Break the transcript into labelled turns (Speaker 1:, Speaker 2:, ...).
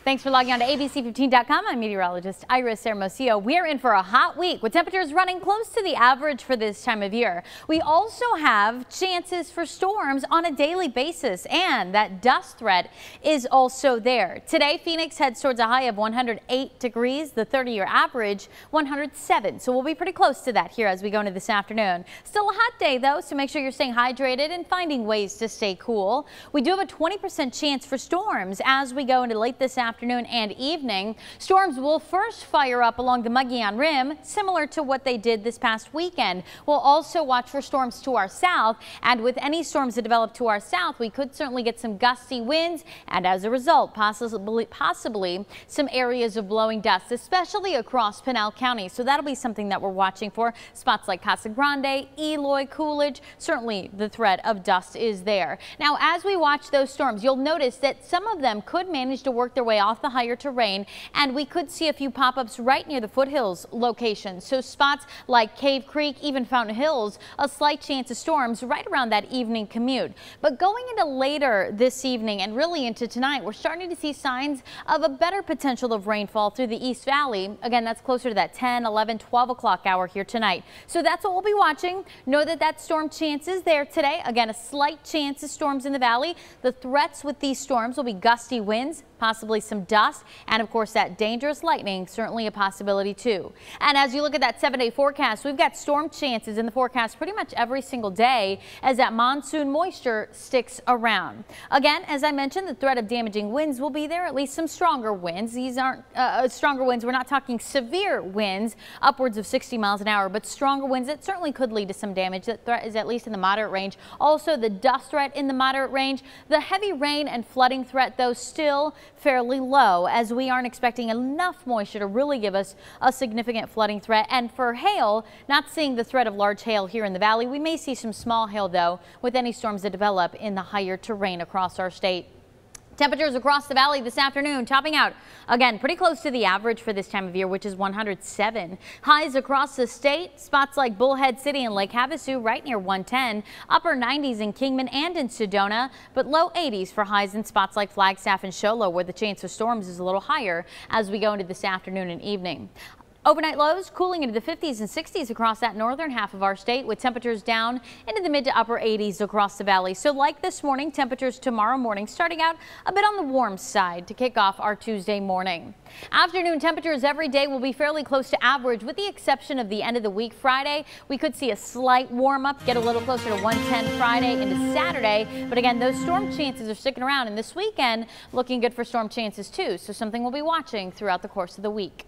Speaker 1: Thanks for logging on to ABC15.com. I'm meteorologist Iris Hermosillo. We're in for a hot week with temperatures running close to the average for this time of year. We also have chances for storms on a daily basis, and that dust threat is also there. Today, Phoenix heads towards a high of 108 degrees, the 30-year average 107. So we'll be pretty close to that here as we go into this afternoon. Still a hot day though, so make sure you're staying hydrated and finding ways to stay cool. We do have a 20% chance for storms as we go into late this afternoon and evening. Storms will first fire up along the Mogollon Rim, similar to what they did this past weekend. We'll also watch for storms to our south, and with any storms that develop to our south, we could certainly get some gusty winds, and as a result, possibly some areas of blowing dust, especially across Pinal County. So that'll be something that we're watching for. Spots like Casa Grande, Eloy, Coolidge, certainly the threat of dust is there. Now, as we watch those storms, you'll notice that some of them could manage to work their way off the higher terrain, and we could see a few pop-ups right near the foothills locations. So spots like Cave Creek, even Fountain Hills, a slight chance of storms right around that evening commute. But going into later this evening and really into tonight, we're starting to see signs of a better potential of rainfall through the East Valley. Again, that's closer to that 10, 11, 12 o'clock hour here tonight. So that's what we'll be watching. Know that storm chance is there today. Again, a slight chance of storms in the valley. The threats with these storms will be gusty winds, possibly some dust, and of course that dangerous lightning, certainly a possibility too. And as you look at that 7-day forecast, we've got storm chances in the forecast pretty much every single day as that monsoon moisture sticks around. Again, as I mentioned, the threat of damaging winds will be there, at least some stronger winds. These aren't stronger winds. We're not talking severe winds, upwards of 60 miles an hour, but stronger winds that certainly could lead to some damage. That threat is at least in the moderate range. Also, the dust threat in the moderate range. The heavy rain and flooding threat, though, still fairly low, as we aren't expecting enough moisture to really give us a significant flooding threat. And for hail, not seeing the threat of large hail here in the valley. We may see some small hail, though, with any storms that develop in the higher terrain across our state. Temperatures across the valley this afternoon topping out again pretty close to the average for this time of year, which is 107. Highs across the state, spots like Bullhead City and Lake Havasu right near 110. Upper 90s in Kingman and in Sedona, but low 80s for highs in spots like Flagstaff and Show Low, where the chance of storms is a little higher as we go into this afternoon and evening. Overnight lows cooling into the 50s and 60s across that northern half of our state, with temperatures down into the mid to upper 80s across the valley. So like this morning, temperatures tomorrow morning starting out a bit on the warm side to kick off our Tuesday morning. Afternoon temperatures every day will be fairly close to average, with the exception of the end of the week. Friday, we could see a slight warm up, get a little closer to 110 Friday into Saturday. But again, those storm chances are sticking around, and this weekend looking good for storm chances too. So something we'll be watching throughout the course of the week.